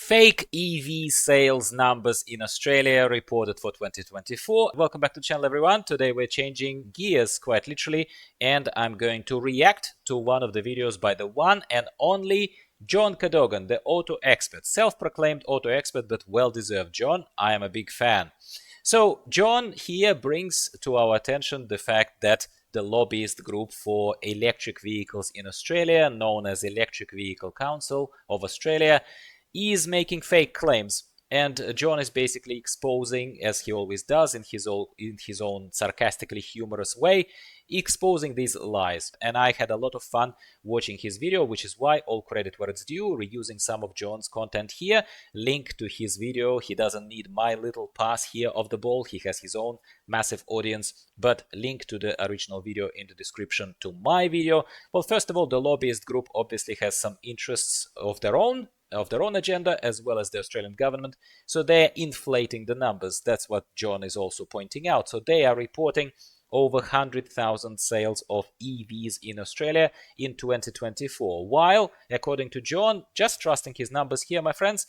Fake EV sales numbers in Australia reported for 2024. Welcome back to the channel, everyone. Today we're changing gears quite literally, and I'm going to react to one of the videos by the one and only John Cadogan, the auto expert, self-proclaimed auto expert, but well-deserved. John, I am a big fan. So John here brings to our attention the fact that the lobbyist group for electric vehicles in Australia, known as Electric Vehicle Council of Australia, is making fake claims, and John is basically exposing, as he always does in his own sarcastically humorous way, exposing these lies. And I had a lot of fun watching his video, which is why all credit where it's due, reusing some of John's content here. Link to his video. He doesn't need my little pass here of the ball. He has his own massive audience, but link to the original video in the description to my video. Well, first of all, the lobbyist group obviously has some interests of their own agenda, as well as the Australian government, so they're inflating the numbers. That's what John is also pointing out. So they are reporting over 100,000 sales of EVs in Australia in 2024, while, according to John, just trusting his numbers here, my friends,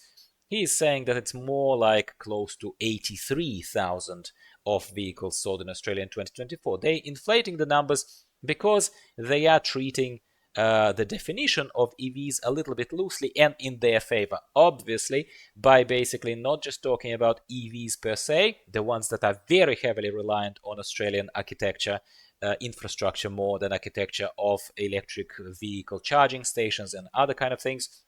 he is saying that it's more like close to 83,000 of vehicles sold in Australia in 2024. They're inflating the numbers because they are treating the definition of EVs a little bit loosely and in their favor, obviously, by basically not just talking about EVs per se, the ones that are very heavily reliant on Australian architecture, infrastructure more than architecture of electric vehicle charging stations and other kind of things,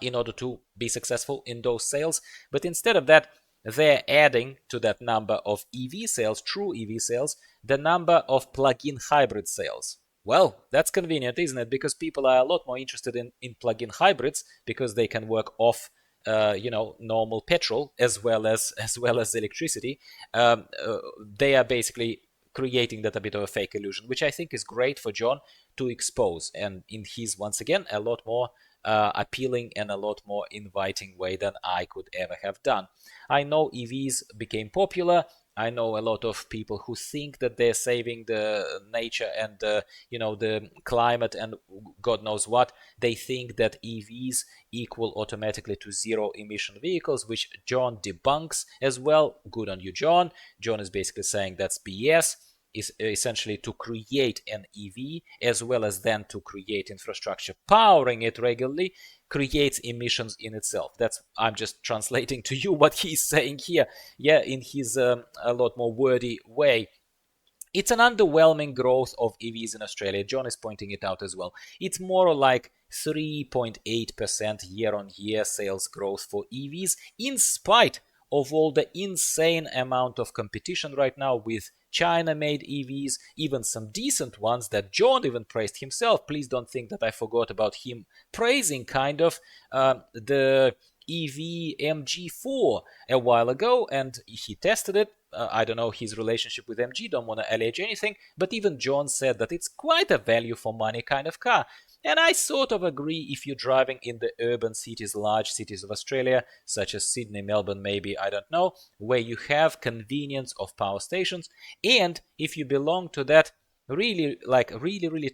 in order to be successful in those sales. But instead of that, they're adding to that number of EV sales, true EV sales, the number of plug-in hybrid sales. Well, that's convenient, isn't it? Because people are a lot more interested in plug-in hybrids because they can work off, normal petrol as well as electricity. They are basically creating that a bit of a fake illusion, which I think is great for John to expose, and in his, once again, a lot more appealing and a lot more inviting way than I could ever have done. I know EVs became popular. I know a lot of people who think that they're saving the nature and the climate and God knows what. They think that EVs equal automatically to zero emission vehicles, which John debunks as well. Good on you, John. John is basically saying that's BS. Is essentially to create an EV as well as then to create infrastructure powering it regularly creates emissions in itself. I'm just translating to you what he's saying here, in his a lot more wordy way. It's an underwhelming growth of EVs in Australia. John is pointing it out as well. It's more like 3.8% year-on-year sales growth for EVs, in spite of all the insane amount of competition right now with China-made EVs, even some decent ones that John even praised himself. Please don't think that I forgot about him praising the EV MG4 a while ago, and he tested it. I don't know his relationship with MG, don't want to allege anything, but even John said that it's quite a value for money kind of car. And I sort of agree if you're driving in the urban cities, large cities of Australia, such as Sydney, Melbourne, maybe, I don't know, where you have convenience of power stations, and if you belong to that really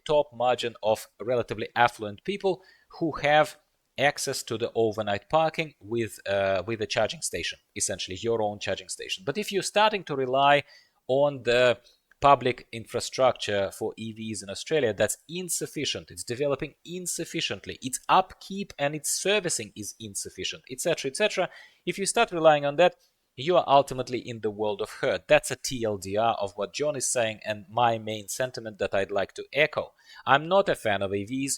top margin of relatively affluent people who have access to the overnight parking with a charging station, essentially your own charging station. But if you're starting to rely on the public infrastructure for EVs in Australia, that's insufficient. It's developing insufficiently. Its upkeep and its servicing is insufficient, etc., etc. If you start relying on that, you are ultimately in the world of hurt. That's a TLDR of what John is saying, and my main sentiment that I'd like to echo. I'm not a fan of EVs.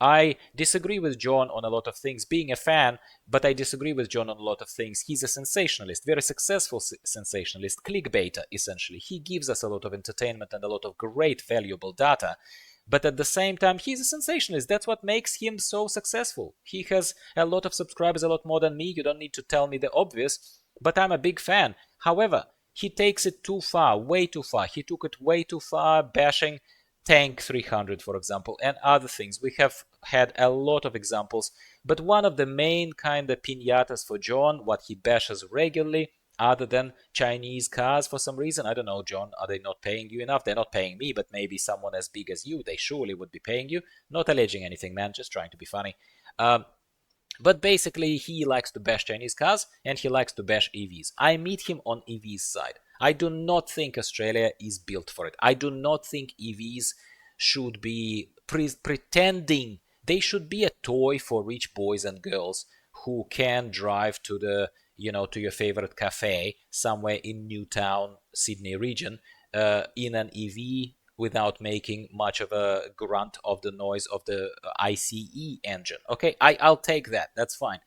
I disagree with John on a lot of things, being a fan, but I disagree with John on a lot of things. He's a sensationalist, very successful sensationalist, clickbaiter, essentially. He gives us a lot of entertainment and a lot of great, valuable data. But at the same time, he's a sensationalist. That's what makes him so successful. He has a lot of subscribers, a lot more than me. You don't need to tell me the obvious, but I'm a big fan. However, he takes it too far, way too far. He took it way too far, bashing Tank 300, for example, and other things. We have had a lot of examples, but one of the main kind of piñatas for John, what he bashes regularly, other than Chinese cars for some reason. I don't know, John, are they not paying you enough? They're not paying me, but maybe someone as big as you, they surely would be paying you. Not alleging anything, man, just trying to be funny. But basically, he likes to bash Chinese cars and he likes to bash EVs. I meet him on EVs side. I do not think Australia is built for it. I do not think EVs should be pretending. They should be a toy for rich boys and girls who can drive to the, to your favorite cafe somewhere in Newtown, Sydney region, in an EV without making much of a grunt of the noise of the ICE engine. Okay, I'll take that. That's fine.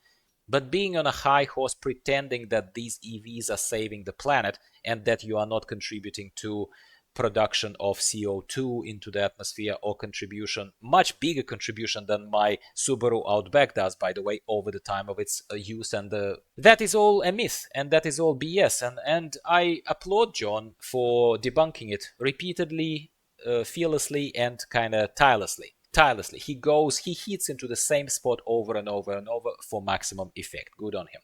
But being on a high horse pretending that these EVs are saving the planet and that you are not contributing to production of CO2 into the atmosphere or contribution, much bigger contribution than my Subaru Outback does, by the way, over the time of its use. And that is all a myth and that is all BS. And I applaud John for debunking it repeatedly, fearlessly, and kind of tirelessly. He hits into the same spot over and over and over for maximum effect. Good on him.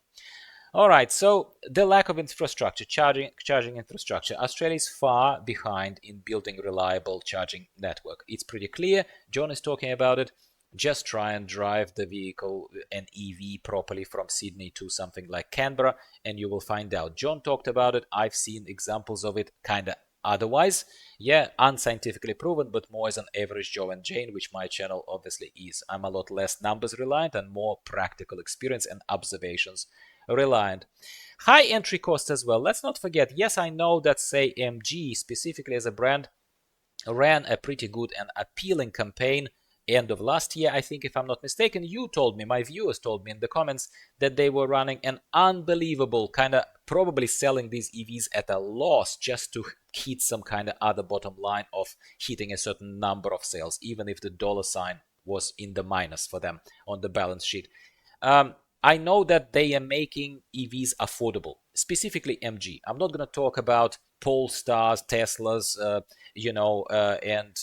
All right, so the lack of infrastructure, charging infrastructure. Australia is far behind in building reliable charging network. It's pretty clear. John is talking about it. Just try and drive the vehicle, an EV, properly from Sydney to something like Canberra, and you will find out. John talked about it. I've seen examples of it kind of otherwise. Yeah, unscientifically proven, but more as an average Joe and Jane, which my channel obviously is. I'm a lot less numbers reliant and more practical experience and observations reliant. High entry cost as well. Let's not forget, yes, I know that, say, MG specifically as a brand ran a pretty good and appealing campaign end of last year, I think, if I'm not mistaken. You told me, my viewers told me in the comments, that they were running an unbelievable kind of probably selling these EVs at a loss just to hit some kind of other bottom line of hitting a certain number of sales, even if the dollar sign was in the minus for them on the balance sheet. I know that they are making EVs affordable, specifically MG. I'm not going to talk about Polestars, Teslas, and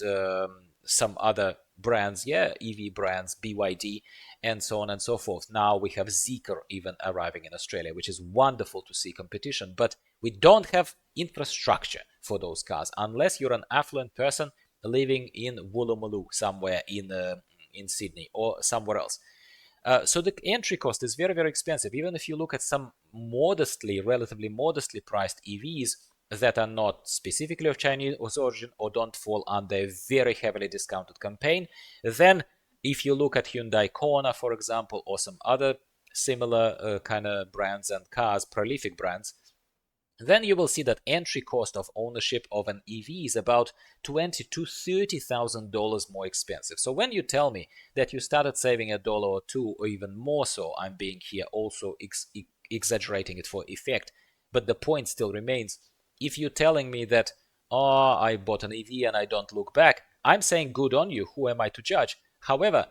some other brands, EV brands, BYD, and so on and so forth. Now we have Zeekr even arriving in Australia, which is wonderful to see competition, but we don't have infrastructure for those cars unless you're an affluent person living in Woolloomooloo, somewhere in Sydney or somewhere else. So the entry cost is very, very expensive. Even if you look at some relatively modestly priced EVs that are not specifically of Chinese origin or don't fall under a very heavily discounted campaign, then if you look at Hyundai Kona, for example, or some other similar kind of brands and cars, prolific brands, then you will see that entry cost of ownership of an EV is about $20,000 to $30,000 more expensive. So when you tell me that you started saving $1 or $2 or even more, so I'm being here also exaggerating it for effect, but the point still remains. If you're telling me that, I bought an EV and I don't look back, I'm saying good on you. Who am I to judge? However,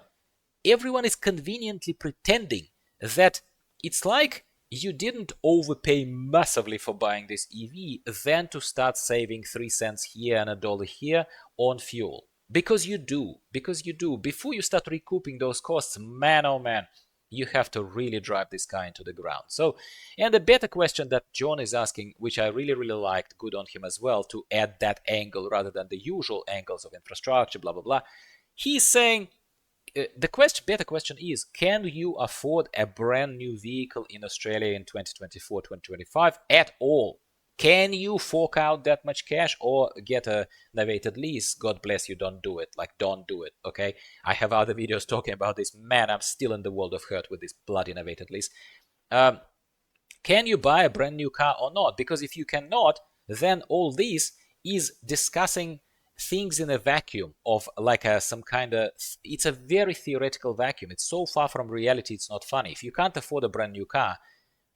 everyone is conveniently pretending that it's like you didn't overpay massively for buying this EV, then to start saving 3 cents here and $1 here on fuel. Because you do. Before you start recouping those costs, man, oh man, you have to really drive this car into the ground. So, and a better question that John is asking, which I really, really liked, good on him as well, to add that angle rather than the usual angles of infrastructure, blah, blah, blah. He's saying, the better question is, can you afford a brand new vehicle in Australia in 2024, 2025 at all? Can you fork out that much cash or get a novated lease? God bless you, don't do it. Like, don't do it, okay? I have other videos talking about this. Man, I'm still in the world of hurt with this bloody novated lease. Can you buy a brand new car or not? Because if you cannot, then all this is discussing things in a vacuum of like some kind of, it's a very theoretical vacuum. It's so far from reality, it's not funny. If you can't afford a brand new car,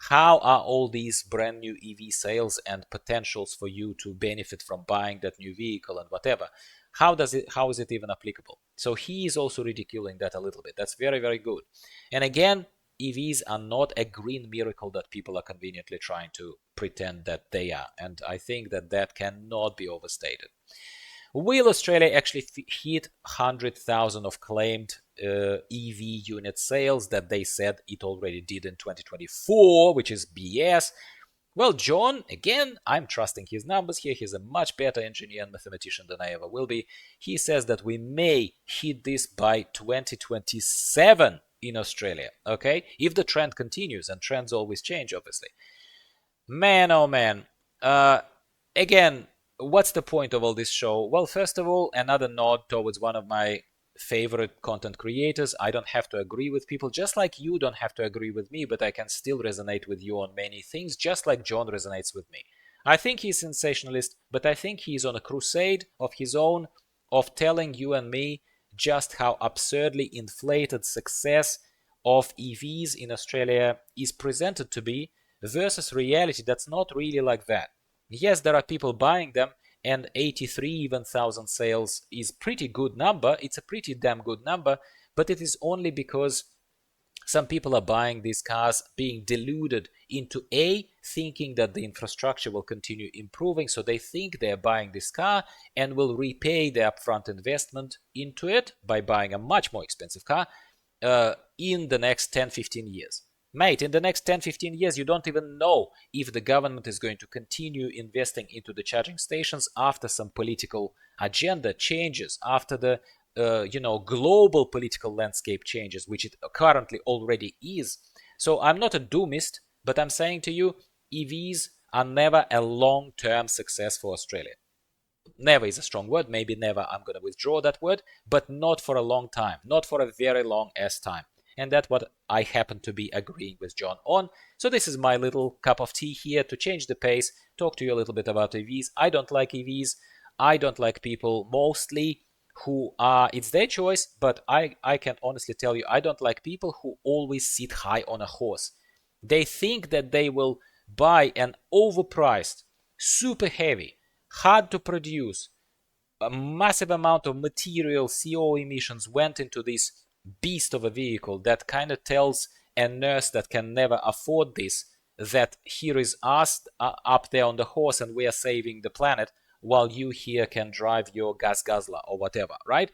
how are all these brand new EV sales and potentials for you to benefit from buying that new vehicle and whatever? How is it even applicable? So he is also ridiculing that a little bit. That's very, very good. And again, EVs are not a green miracle that people are conveniently trying to pretend that they are. And I think that cannot be overstated. Will Australia actually hit 100,000 of claimed EV unit sales that they said it already did in 2024, which is BS? Well, John, again, I'm trusting his numbers here. He's a much better engineer and mathematician than I ever will be. He says that we may hit this by 2027. in Australia, okay? If the trend continues, and trends always change, obviously. Man, oh man. Again, what's the point of all this show? Well, first of all, another nod towards one of my favorite content creators. I don't have to agree with people, just like you don't have to agree with me, but I can still resonate with you on many things, just like John resonates with me. I think he's sensationalist, but I think he's on a crusade of his own of telling you and me just how absurdly inflated success of EVs in Australia is presented to be versus reality that's not really like that. Yes, there are people buying them, and 83 even thousand sales is pretty good number. It's a pretty damn good number, but it is only because some people are buying these cars being deluded into thinking that the infrastructure will continue improving, so they think they're buying this car and will repay the upfront investment into it by buying a much more expensive car in the next 10-15 years. Mate, in the next 10-15 years, you don't even know if the government is going to continue investing into the charging stations after some political agenda changes, after the global political landscape changes, which it currently already is. So I'm not a doomist, but I'm saying to you, EVs are never a long-term success for Australia. Never is a strong word, maybe never, I'm going to withdraw that word, but not for a long time, not for a very long ass time. And that's what I happen to be agreeing with John on. So this is my little cup of tea here to change the pace, talk to you a little bit about EVs. I don't like EVs. I don't like people mostly who are, it's their choice, but I can honestly tell you, I don't like people who always sit high on a horse. They think that they will buy an overpriced, super heavy, hard to produce, a massive amount of material, CO emissions went into this beast of a vehicle that kind of tells a nurse that can never afford this that here is us up there on the horse and we are saving the planet while you here can drive your gas guzzler or whatever, right?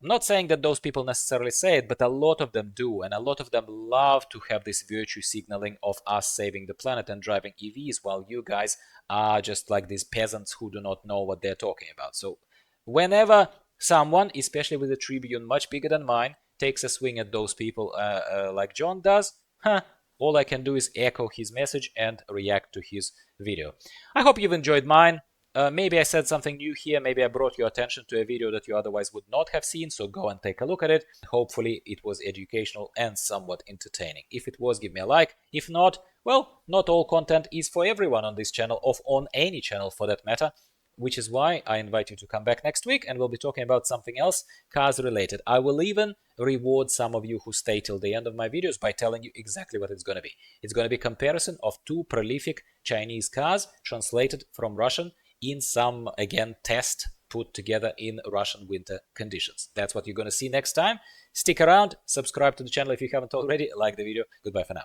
I'm not saying that those people necessarily say it, but a lot of them do, and a lot of them love to have this virtue signaling of us saving the planet and driving EVs, while you guys are just like these peasants who do not know what they're talking about. So whenever someone, especially with a tribune much bigger than mine, takes a swing at those people like John does, all I can do is echo his message and react to his video. I hope you've enjoyed mine. Maybe I said something new here, maybe I brought your attention to a video that you otherwise would not have seen, so go and take a look at it. Hopefully it was educational and somewhat entertaining. If it was, give me a like. If not, well, not all content is for everyone on this channel, or on any channel for that matter, which is why I invite you to come back next week and we'll be talking about something else cars related. I will even reward some of you who stay till the end of my videos by telling you exactly what it's going to be. It's going to be comparison of two prolific Chinese cars translated from Russian in some, again, test put together in Russian winter conditions. That's what you're going to see next time. Stick around, subscribe to the channel if you haven't already, like the video. Goodbye for now.